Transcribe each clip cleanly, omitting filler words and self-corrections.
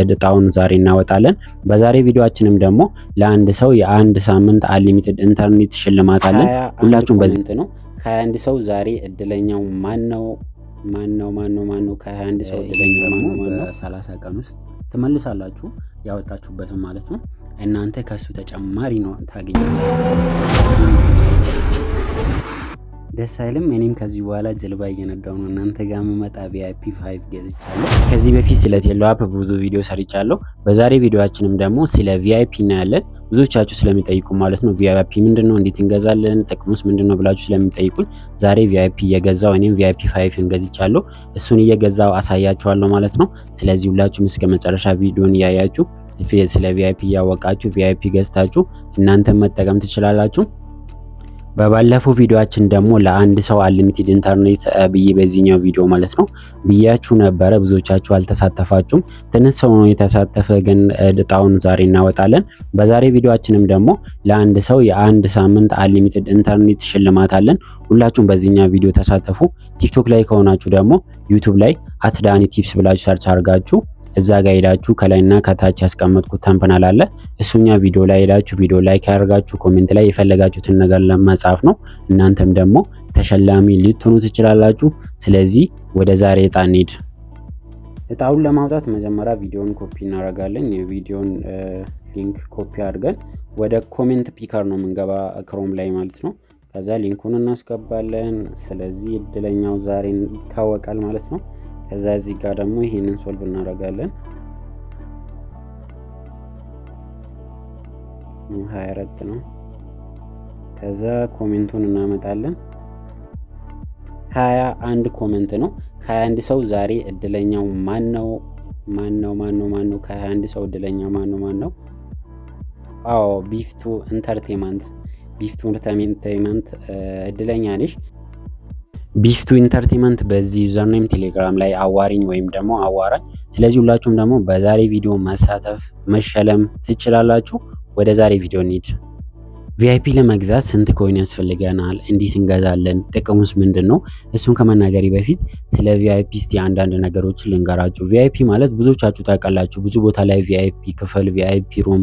እጣውን ዛሬ እናወጣለን። በዛሬ ቪዲዮአችንም ደግሞ ለአንድ ሰው የአንድ ሳምንት አንሊሚትድ ኢንተርኔት ሽልማት አለን። ሁላችሁም በዚህ ነው። ከ21 ሰው ዛሬ እድለኛው ማን ነው? ከ21 ሰው እድለኛው ማን ነው? በ30 ቀን ውስጥ ትመልሳላችሁ ያወጣችሁበትም ማለት ነው። እናንተ ከሱ ተጨማሪ ነው ታገኛላችሁ። ደስ አይልም? እኔም ከዚህ በኋላ ጀልባ እየነዳው ነው እናንተ ጋር መመጣ ቪአይፒ 5 ገዝቻለሁ። ከዚህ በፊት ስለ ቴሌ አፕ ብዙ ቪዲዮ ሰርቻለሁ። በዛሬ ቪዲዮአችንም ደግሞ ስለ ቪአይፒ እናያለን። ብዙዎቻችሁ ስለሚጠይቁ ማለት ነው ቪአይፒ ምንድነው፣ እንዴት እንገዛለን፣ ጥቅሙስ ምንድነው ብላችሁ ስለሚጠይቁኝ ዛሬ ቪአይፒ እየገዛው እኔም ቪአይፒ 5 ገዝቻለሁ። እሱን እየገዛው አሳያችኋለሁ ማለት ነው። ስለዚህ ሁላችሁም እስከ መጨረሻ ቪዲዮን እያያችሁ ስለ ቪአይፒ እያወቃችሁ ቪአይፒ ገዝታችሁ እናንተም መጠቀም ትችላላችሁ። በባለፈው ቪዲዮአችን ደግሞ ለአንድ ሰው አንሊሚትድ ኢንተርኔት ብዬ በዚህኛው ቪዲዮ ማለት ነው ብያችሁ ነበረ። ብዙዎቻችሁ አልተሳተፋችሁም። ትንሽ ሰው ነው የተሳተፈ፣ ግን እጣውን ዛሬ እናወጣለን። በዛሬ ቪዲዮአችንም ደግሞ ለአንድ ሰው የአንድ ሳምንት አንሊሚትድ ኢንተርኔት ሽልማት አለን። ሁላችሁም በዚህኛው ቪዲዮ ተሳተፉ። ቲክቶክ ላይ ከሆናችሁ ደግሞ ዩቲዩብ ላይ @ዳኒ ቲፕስ ብላችሁ ሰርች አድርጋችሁ እዛ ጋር ሄዳችሁ ከላይና ከታች ያስቀመጥኩት ተምፕናል አለ። እሱኛ ቪዲዮ ላይ ሄዳችሁ ቪዲዮ ላይክ ያደርጋችሁ ኮሜንት ላይ የፈለጋችሁትን ነገር ለመጻፍ ነው። እናንተም ደግሞ ተሸላሚ ልትሆኑ ትችላላችሁ። ስለዚህ ወደ ዛሬ እጣ እንሂድ። እጣውን ለማውጣት መጀመሪያ ቪዲዮን ኮፒ እናደርጋለን። የቪዲዮን ሊንክ ኮፒ አድርገን ወደ ኮሜንት ፒከር ነው የምንገባ ክሮም ላይ ማለት ነው። ከዛ ሊንኩን እናስገባለን። ስለዚህ እድለኛው ዛሬ ይታወቃል ማለት ነው። ከዛ እዚህ ጋር ደግሞ ይሄንን ሶልቭ እናደርጋለን። 24 ነው። ከዛ ኮሜንቱን እናመጣለን። 21 ኮሜንት ነው። ከ21 ሰው ዛሬ እድለኛው ማን ነው? ከ21 ሰው እድለኛው ማን ነው? አዎ ቢፍቱ ኢንተርቴይንመንት እድለኛ ነሽ። ቢፍቱ ኢንተርቴይንመንት በዚህ ዩዘርኔም ቴሌግራም ላይ አዋሪኝ ወይም ደግሞ አዋራኝ። ስለዚህ ሁላችሁም ደግሞ በዛሬ ቪዲዮ መሳተፍ መሸለም ትችላላችሁ። ወደ ዛሬ ቪዲዮ እንሂድ። ቪአይፒ ለመግዛት ስንት ኮይን ያስፈልገናል? እንዴት እንገዛለን? ጥቅሙስ ምንድን ነው? እሱን ከመናገሪ በፊት ስለ ቪአይፒ እስቲ አንዳንድ ነገሮችን ልንገራችሁ። ቪአይፒ ማለት ብዙዎቻችሁ ታውቃላችሁ። ብዙ ቦታ ላይ ቪአይፒ ክፍል፣ ቪአይፒ ሩም፣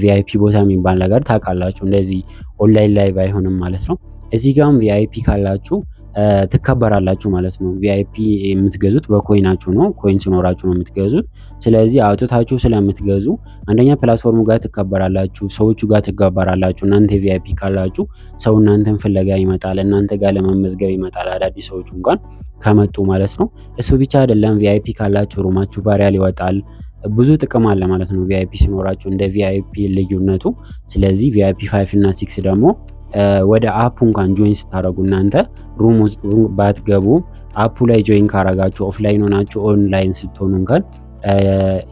ቪአይፒ ቦታ የሚባል ነገር ታውቃላችሁ። እንደዚህ ኦንላይን ላይ ባይሆንም ማለት ነው። እዚህ ጋርም ቪአይፒ ካላችሁ ትከበራላችሁ ማለት ነው። ቪአይፒ የምትገዙት በኮይናችሁ ነው። ኮይን ሲኖራችሁ ነው የምትገዙት። ስለዚህ አውጥታችሁ ስለምትገዙ አንደኛ ፕላትፎርሙ ጋር ትከበራላችሁ፣ ሰዎቹ ጋር ትከበራላችሁ። እናንተ ቪአይፒ ካላችሁ ሰው እናንተን ፍለጋ ይመጣል፣ እናንተ ጋር ለመመዝገብ ይመጣል፣ አዳዲስ ሰዎች እንኳን ከመጡ ማለት ነው። እሱ ብቻ አይደለም፣ ቪአይፒ ካላችሁ ሩማችሁ ቫሪያል ይወጣል። ብዙ ጥቅም አለ ማለት ነው ቪአይፒ ሲኖራችሁ እንደ ቪአይፒ ልዩነቱ። ስለዚህ ቪአይፒ 5 እና 6 ደግሞ ወደ አፑ እንኳን ጆይን ስታደርጉ እናንተ ሩም ውስጥ ባትገቡ አፑ ላይ ጆይን ካረጋችሁ ኦፍላይን ሆናችሁ ኦንላይን ስትሆኑ እንኳን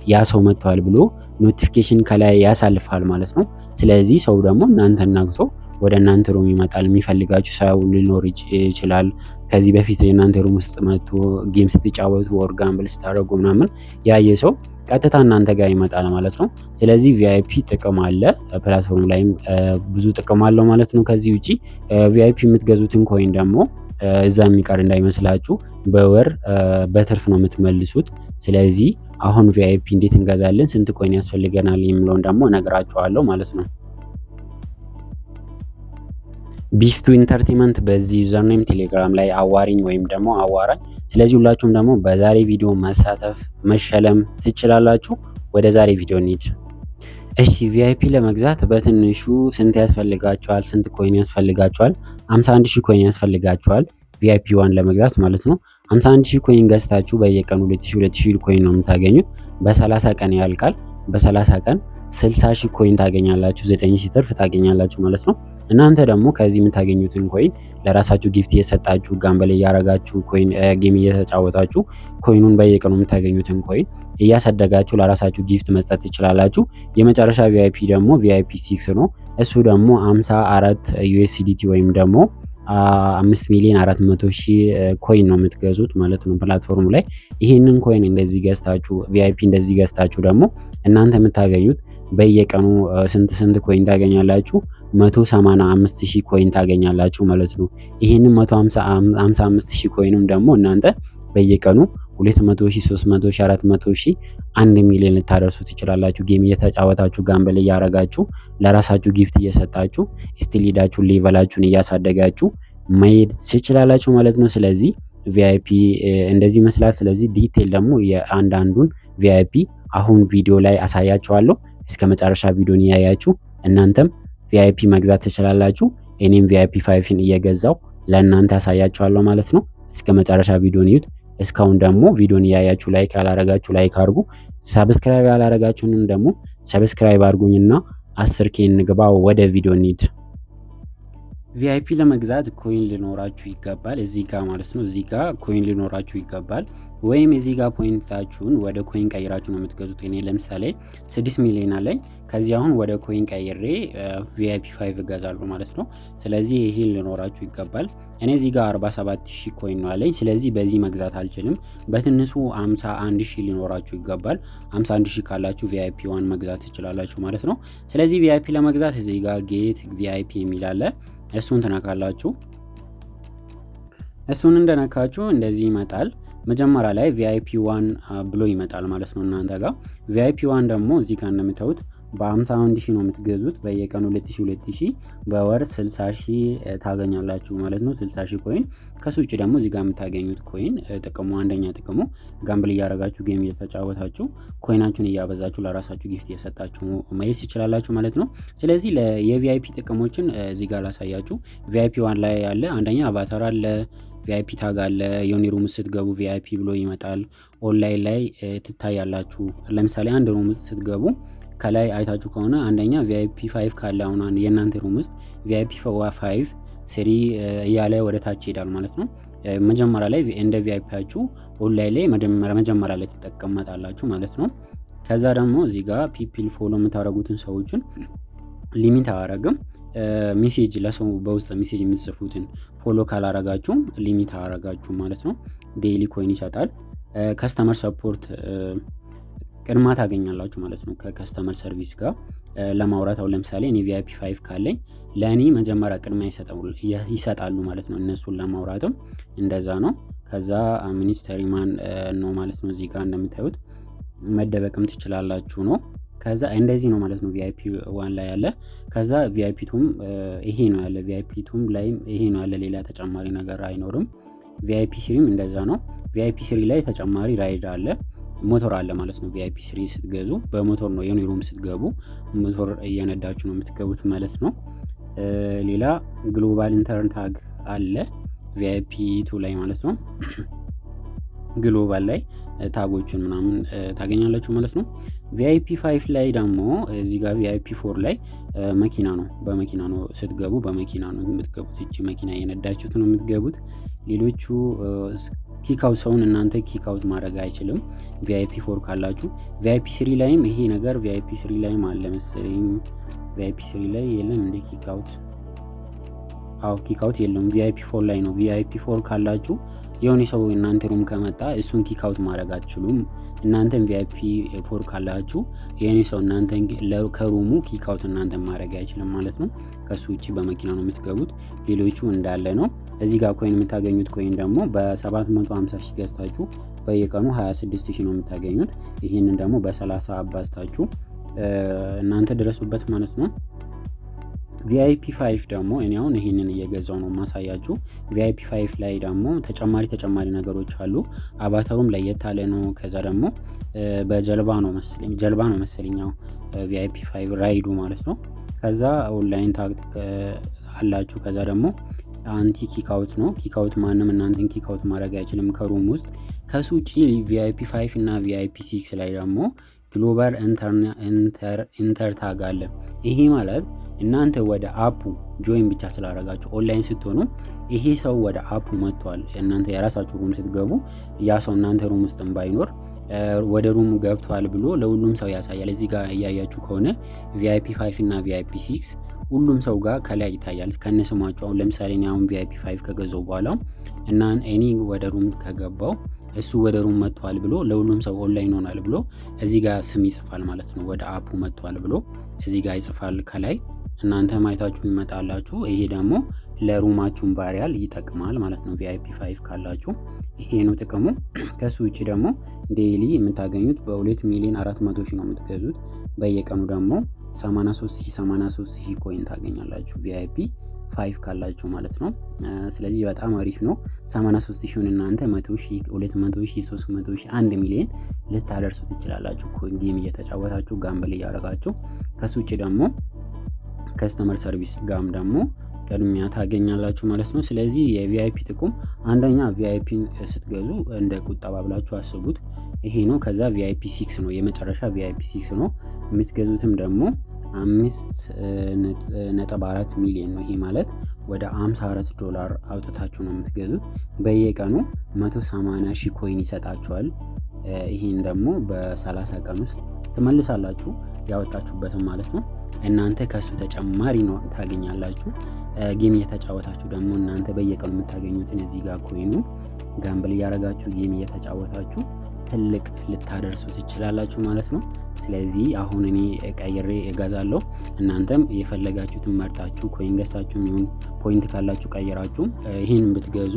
ያ ሰው መጥቷል ብሎ ኖቲፊኬሽን ከላይ ያሳልፋል ማለት ነው። ስለዚህ ሰው ደግሞ እናንተን ነግቶ ወደ እናንተ ሩም ይመጣል። የሚፈልጋችሁ ሰው ሊኖር ይችላል። ከዚህ በፊት የእናንተ ሩም ውስጥ መጥቶ ጌም ስትጫወቱ ወር ጋምብል ስታደርጉ ምናምን ያየ ሰው ቀጥታ እናንተ ጋር ይመጣል ማለት ነው። ስለዚህ ቪአይፒ ጥቅም አለ፣ ፕላትፎርም ላይም ብዙ ጥቅም አለው ማለት ነው። ከዚህ ውጪ ቪአይፒ የምትገዙትን ኮይን ደግሞ እዛ የሚቀር እንዳይመስላችሁ በወር በትርፍ ነው የምትመልሱት። ስለዚህ አሁን ቪአይፒ እንዴት እንገዛለን፣ ስንት ኮይን ያስፈልገናል የሚለውን ደግሞ እነግራችኋለሁ ማለት ነው። ቢፍቱ ኢንተርቴይንመንት በዚህ ዩዘርኔም ቴሌግራም ላይ አዋሪኝ ወይም ደግሞ አዋራኝ። ስለዚህ ሁላችሁም ደግሞ በዛሬ ቪዲዮ መሳተፍ መሸለም ትችላላችሁ። ወደ ዛሬ ቪዲዮ እንሂድ። እሺ ቪአይፒ ለመግዛት በትንሹ ስንት ያስፈልጋችኋል? ስንት ኮይን ያስፈልጋችኋል? 51000 ኮይን ያስፈልጋችኋል። ቪአይፒ 1 ለመግዛት ማለት ነው። 51000 ኮይን ገዝታችሁ በየቀኑ 2000 ኮይን ነው የምታገኙት። በ30 ቀን ያልቃል። በ30 ቀን 60000 ኮይን ታገኛላችሁ። 9000 ትርፍ ታገኛላችሁ ማለት ነው። እናንተ ደግሞ ከዚህ የምታገኙትን ኮይን ለራሳችሁ ጊፍት እየሰጣችሁ ጋምበል እያረጋችሁ ኮይን ጌም እየተጫወታችሁ ኮይኑን በየቀኑ የምታገኙትን ኮይን እያሳደጋችሁ ለራሳችሁ ጊፍት መስጠት ትችላላችሁ። የመጨረሻ ቪአይፒ ደግሞ ቪአይፒ 6 ነው። እሱ ደግሞ 54 ዩኤስዲቲ ወይም ደግሞ 5,400,000 ኮይን ነው የምትገዙት ማለት ነው ፕላትፎርሙ ላይ። ይሄንን ኮይን እንደዚህ ገዝታችሁ ቪአይፒ እንደዚህ ገዝታችሁ ደግሞ እናንተ የምታገኙት በየቀኑ ስንት ኮይን ታገኛላችሁ? 185,000 ኮይን ታገኛላችሁ ማለት ነው። ይሄንን 155,000 ኮይንም ደግሞ እናንተ በየቀኑ 200,000 300,000 400,000 1 ሚሊዮን ልታደርሱ ትችላላችሁ። ጌም እየተጫወታችሁ ጋምብል እያረጋችሁ ለራሳችሁ ጊፍት እየሰጣችሁ ስቲል ሄዳችሁ ሌቨላችሁን እያሳደጋችሁ መሄድ ትችላላችሁ ማለት ነው። ስለዚህ ቪአይፒ እንደዚህ ይመስላል። ስለዚህ ዲቴል ደግሞ የአንዳንዱን ቪአይፒ አሁን ቪዲዮ ላይ አሳያችኋለሁ። እስከ መጨረሻ ቪዲዮን እያያችሁ እናንተም ቪአይፒ መግዛት ትችላላችሁ። እኔም ቪአይፒ 5ን እየገዛው ለእናንተ ያሳያችኋለሁ ማለት ነው። እስከ መጨረሻ ቪዲዮን ይዩት። እስካሁን ደግሞ ቪዲዮን እያያችሁ ላይክ ያላረጋችሁ ላይክ አድርጉ። ሰብስክራይብ ያላረጋችሁንም ደግሞ ሰብስክራይብ አድርጉኝና 10K እንግባ። ወደ ቪዲዮ እንሂድ። ቪአይፒ ለመግዛት ኮይን ሊኖራችሁ ይገባል። እዚህ ጋር ማለት ነው። እዚህ ጋር ኮይን ሊኖራችሁ ይገባል። ወይም እዚህ ጋር ፖይንታችሁን ወደ ኮይን ቀይራችሁ ነው የምትገዙት። እኔ ለምሳሌ 6 ሚሊዮን አለኝ። ከዚህ አሁን ወደ ኮይን ቀይሬ ቪአይፒ 5 እገዛለሁ ማለት ነው። ስለዚህ ይሄን ሊኖራችሁ ይገባል። እኔ እዚህ ጋር 47,000 ኮይን ነው አለኝ። ስለዚህ በዚህ መግዛት አልችልም። በትንሹ 51,000 ሊኖራችሁ ይገባል። 51,000 ካላችሁ ቪአይፒ 1 መግዛት ትችላላችሁ ማለት ነው። ስለዚህ ቪአይፒ ለመግዛት እዚህ ጋር ጌት ቪአይፒ የሚል አለ። እሱን ትነካላችሁ። እሱን እንደነካችሁ እንደዚህ ይመጣል። መጀመሪያ ላይ ቪአይፒ 1 ብሎ ይመጣል ማለት ነው እናንተ ጋር። ቪአይፒ 1 ደግሞ እዚህ ጋር እንደምታዩት በ51,000 ነው የምትገዙት። በየቀኑ 2,000 በወር 60,000 ታገኛላችሁ ማለት ነው። 60,000 ኮይን። ከሱ ውጭ ደግሞ እዚህ ጋር የምታገኙት ኮይን ጥቅሙ አንደኛ ጥቅሙ ጋምብል እያደረጋችሁ ጌም እየተጫወታችሁ ኮይናችሁን እያበዛችሁ ለራሳችሁ ጊፍት እየሰጣችሁ መሄድ ትችላላችሁ ማለት ነው። ስለዚህ የቪአይፒ ጥቅሞችን እዚህ ጋር ላሳያችሁ። ቪአይፒ 1 ላይ ያለ አንደኛ አቫታር አለ፣ ቪአይፒ ታግ አለ። የሆነ ሩም ስትገቡ ቪአይፒ ብሎ ይመጣል። ኦንላይን ላይ ትታያላችሁ። ለምሳሌ አንድ ሩም ስትገቡ ከላይ አይታችሁ ከሆነ አንደኛ ቪአይፒ 5 ካለ አሁን የእናንተ ሩም ውስጥ ቪአይፒ 5 ስሪ እያለ ወደ ታች ይሄዳል ማለት ነው። መጀመሪያ ላይ እንደ ቪአይፒያችሁ ኦንላይን ላይ መጀመሪያ ላይ ትጠቀማላችሁ ማለት ነው። ከዛ ደግሞ እዚህ ጋር ፒፕል ፎሎ የምታደርጉትን ሰዎችን ሊሚት አያረግም። ሜሴጅ ለሰው በውስጥ ሜሴጅ የምትጽፉትን ፎሎ ካላረጋችሁም ሊሚት አያረጋችሁ ማለት ነው። ዴይሊ ኮይን ይሰጣል። ከስተመር ሰፖርት ቅድማ ታገኛላችሁ ማለት ነው። ከከስተመር ሰርቪስ ጋር ለማውራት አሁን ለምሳሌ እኔ ቪአይፒ 5 ካለኝ ለእኔ መጀመሪያ ቅድሚያ ይሰጣሉ ማለት ነው። እነሱን ለማውራትም እንደዛ ነው። ከዛ ሚኒስተሪ ማን ነው ማለት ነው። እዚህ ጋር እንደምታዩት መደበቅም ትችላላችሁ ነው። ከዛ እንደዚህ ነው ማለት ነው። ቪአይፒ 1 ላይ ያለ። ከዛ ቪአይፒ 2ም ይሄ ነው ያለ። ቪአይፒ 2ም ላይም ይሄ ነው ያለ። ሌላ ተጨማሪ ነገር አይኖርም። ቪአይፒ 3ም እንደዛ ነው። ቪአይፒ 3 ላይ ተጨማሪ ራይድ አለ፣ ሞተር አለ ማለት ነው። ቪአይፒ 3 ስትገዙ በሞተር ነው የሆነ ሩም ስትገቡ ሞተር እየነዳችሁ ነው የምትገቡት ማለት ነው። ሌላ ግሎባል ኢንተርን ታግ አለ ቪአይፒ 2 ላይ ማለት ነው። ግሎባል ላይ ታጎችን ምናምን ታገኛላችሁ ማለት ነው። ቪአይፒ 5 ላይ ደግሞ እዚህ ጋር ቪአይፒ 4 ላይ መኪና ነው። በመኪና ነው ስትገቡ በመኪና ነው የምትገቡት። እቺ መኪና የነዳችሁት ነው የምትገቡት። ሌሎቹ ኪካውት ሰውን እናንተ ኪካውት ማድረግ አይችልም ቪአይፒ 4 ካላችሁ። ቪአይፒ 3 ላይም ይሄ ነገር ቪአይፒ 3 ላይም አለ መሰለኝ። ቪአይፒ 3 ላይ የለም እንደ ኪካውት። አዎ ኪካውት የለም። ቪአይፒ 4 ላይ ነው። ቪአይፒ 4 ካላችሁ የሆነ ሰው እናንተ ሩም ከመጣ እሱን ኪካውት ማድረግ አትችሉም። እናንተን ቪአይፒ 4 ካላችሁ የሆነ ሰው እናንተን ከሩሙ ኪካውት እናንተን ማድረግ አይችልም ማለት ነው። ከሱ ውጪ በመኪና ነው የምትገቡት። ሌሎቹ እንዳለ ነው። እዚህ ጋር ኮይን የምታገኙት ኮይን ደግሞ በ750,000 ገዝታችሁ በየቀኑ 26,000 ነው የምታገኙት። ይህንን ደግሞ በ30 አባዝታችሁ እናንተ ድረሱበት ማለት ነው። ቪአይፒ 5 ደግሞ እኔ አሁን ይሄንን እየገዛው ነው ማሳያችሁ። ቪአይፒ 5 ላይ ደግሞ ተጨማሪ ነገሮች አሉ። አቫታሩም ለየት ያለ ነው። ከዛ ደግሞ በጀልባ ነው መሰለኝ ቪአይፒ 5 ራይዱ ማለት ነው። ከዛ ኦንላይን ታግ አላችሁ። ከዛ ደግሞ አንቲ ኪካውት ነው። ኪካውት ማንም እናንተን ኪካውት ማድረግ አይችልም ከሩም ውስጥ። ከሱ ውጪ ቪአይፒ 5 እና ቪአይፒ 6 ላይ ደግሞ ግሎባል ኢንተር ታግ አለ። ይሄ ማለት እናንተ ወደ አፑ ጆይን ብቻ ስላደረጋችሁ ኦንላይን ስትሆኑ ይሄ ሰው ወደ አፑ መጥቷል። እናንተ የራሳችሁ ሩም ስትገቡ ያ ሰው እናንተ ሩም ውስጥም ባይኖር ወደ ሩም ገብቷል ብሎ ለሁሉም ሰው ያሳያል። እዚህ ጋር እያያችሁ ከሆነ ቪአይፒ 5 እና ቪአይፒ 6 ሁሉም ሰው ጋር ከላይ ይታያል ከነስማቸው። አሁን ለምሳሌ እኔ አሁን ቪአይፒ 5 ከገዛው በኋላ እና እኔ ወደ ሩም ከገባው እሱ ወደ ሩም መጥቷል ብሎ ለሁሉም ሰው ኦንላይን ሆናል ብሎ እዚህ ጋር ስም ይጽፋል ማለት ነው። ወደ አፑ መጥቷል ብሎ እዚህ ጋር ይጽፋል ከላይ። እናንተ ማየታችሁ ይመጣላችሁ። ይሄ ደግሞ ለሩማችሁን ቫሪያል ይጠቅማል ማለት ነው። ቪአይፒ 5 ካላችሁ ይሄ ነው ጥቅሙ። ከሱ ውጭ ደግሞ ዴይሊ የምታገኙት በ2,400,000 ነው የምትገዙት። በየቀኑ ደግሞ 83,000 ኮይን ታገኛላችሁ ቪአይፒ 5 ካላችሁ ማለት ነው። ስለዚህ በጣም አሪፍ ነው። 83,000 እናንተ 100,000፣ 200,000፣ 300,000፣ 1 ሚሊዮን ልታደርሱ ትችላላችሁ ጌም እየተጫወታችሁ ጋምብል እያደረጋችሁ። ከሱ ውጭ ደግሞ ከስተመር ሰርቪስ ጋም ደግሞ ቅድሚያ ታገኛላችሁ ማለት ነው። ስለዚህ የቪአይፒ ጥቅም አንደኛ ቪአይፒን ስትገዙ እንደ ቁጠባ ብላችሁ አስቡት። ይሄ ነው። ከዛ ቪአይፒ 6 ነው የመጨረሻ ቪአይፒ 6 ነው የምትገዙትም ደግሞ 5.4 ሚሊዮን ነው። ይሄ ማለት ወደ $54 አውጥታችሁ ነው የምትገዙት። በየቀኑ 180,000 ኮይን ይሰጣችኋል። ይሄን ደግሞ በ30 ቀን ውስጥ ትመልሳላችሁ ያወጣችሁበትም ማለት ነው። እናንተ ከሱ ተጨማሪ ነው ታገኛላችሁ። ጌም እየተጫወታችሁ ደግሞ እናንተ በየቀኑ የምታገኙትን እዚህ ጋር ኮይኑ ጋምብል እያደረጋችሁ ጌም እየተጫወታችሁ ትልቅ ልታደርሱ ትችላላችሁ ማለት ነው። ስለዚህ አሁን እኔ ቀይሬ እገዛለሁ። እናንተም የፈለጋችሁትን መርጣችሁ ኮይን ገዝታችሁ ይሁን ፖይንት ካላችሁ ቀይራችሁ ይህን ብትገዙ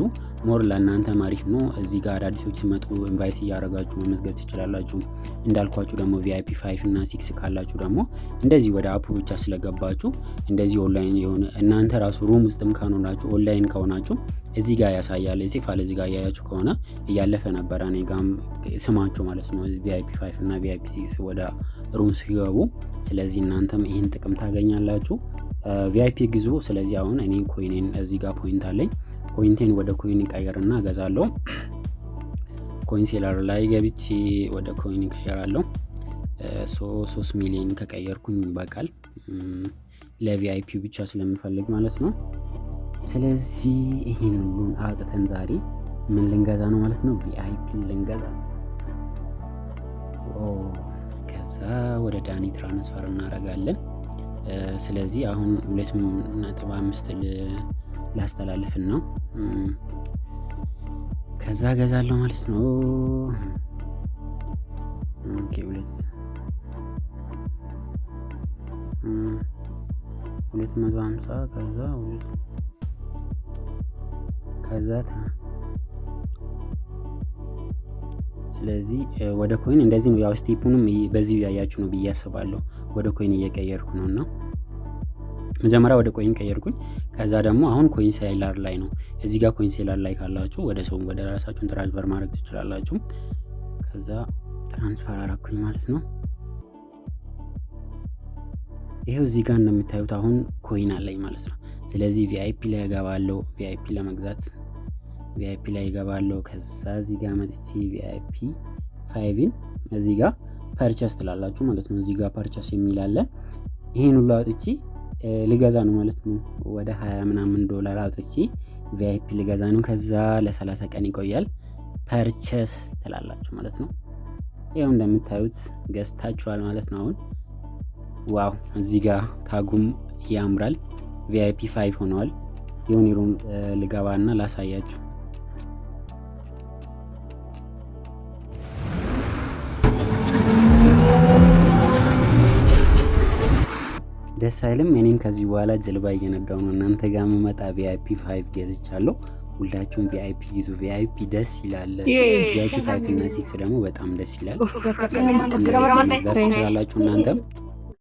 ሞር ለእናንተ አሪፍ ነው። እዚህ ጋር አዳዲሶች ሲመጡ ኢንቫይት እያደረጋችሁ መመዝገብ ትችላላችሁ። እንዳልኳችሁ ደግሞ ቪአይፒ 5 እና 6 ካላችሁ ደግሞ እንደዚህ ወደ አፑ ብቻ ስለገባችሁ እንደዚህ ኦንላይን የሆነ እናንተ ራሱ ሩም ውስጥም ካኖራችሁ ኦንላይን ከሆናችሁ እዚህ ጋር ያሳያል ይጽፋል። እዚህ ጋር ያያችሁ ከሆነ እያለፈ ነበረ እኔ ጋም ስማችሁ ማለት ነው ቪአይፒ 5 እና ቪአይፒ 6 ወደ ሩም ሲገቡ። ስለዚህ እናንተም ይህን ጥቅም ታገኛላችሁ። ቪአይፒ ግዙ። ስለዚህ አሁን እኔ ኮይኔን እዚህ ጋር ፖይንት አለኝ። ፖይንቴን ወደ ኮይን ቀየርና ገዛለሁ። ኮይን ሴለር ላይ ገብቼ ወደ ኮይን ቀየራለሁ። 3 ሚሊዮን ከቀየርኩኝ ይበቃል ለቪአይፒ ብቻ ስለምፈልግ ማለት ነው። ስለዚህ ይሄን ሁሉን አውጥተን ዛሬ ምን ልንገዛ ነው ማለት ነው? ቪአይፒ ልንገዛ። ከዛ ወደ ዳኒ ትራንስፈር እናደርጋለን። ስለዚህ አሁን 2.5 ላስተላልፍን ነው። ከዛ ገዛለሁ ማለት ነው። ኦኬ 250 ከዛ ስለዚህ ወደ ኮይን እንደዚህ ነው። ያው ስቴፑንም በዚህ ያያችሁ ነው ብዬ አስባለሁ። ወደ ኮይን እየቀየርኩ ነውና መጀመሪያ ወደ ኮይን ቀየርኩኝ። ከዛ ደግሞ አሁን ኮይን ሴለር ላይ ነው። እዚህ ጋር ኮይን ሴለር ላይ ካላችሁ ወደ ሰው ወደ ራሳችሁን ትራንስፈር ማድረግ ትችላላችሁ። ከዛ ትራንስፈር አረኩኝ ማለት ነው። ይሄው እዚህ ጋር እንደምታዩት አሁን ኮይን አለኝ ማለት ነው። ስለዚህ ቪአይፒ ላይ እገባለሁ። ቪአይፒ ለመግዛት ቪአይፒ ላይ እገባለሁ። ከዛ እዚህ ጋር መጥቼ ቪአይፒ 5ን እዚህ ጋር ፐርቸስ ትላላችሁ ማለት ነው። እዚህ ጋር ፐርቸስ የሚል አለ። ይሄን ሁሉ አውጥቼ ልገዛ ነው ማለት ነው። ወደ 20 ምናምን ዶላር አውጥቼ ቪአይፒ ልገዛ ነው። ከዛ ለ30 ቀን ይቆያል። ፐርቸስ ትላላችሁ ማለት ነው። ይሄው እንደምታዩት ገዝታችኋል ማለት ነው። አሁን ዋው እዚህ ጋር ታጉም ያምራል። ቪአይፒ 5 ሆነዋል። የሆነ ሩም ልገባና ላሳያችሁ። ደስ አይልም? እኔም ከዚህ በኋላ ጀልባ እየነዳሁ ነው እናንተ ጋር መጣ። ቪአይፒ 5 ገዝቻለሁ። ሁላችሁም ቪአይፒ ይዙ። ቪአይፒ ደስ ይላል። ቪአይፒ 5 እና 6 ደግሞ በጣም ደስ ይላል። መግዛት ትችላላችሁ እናንተም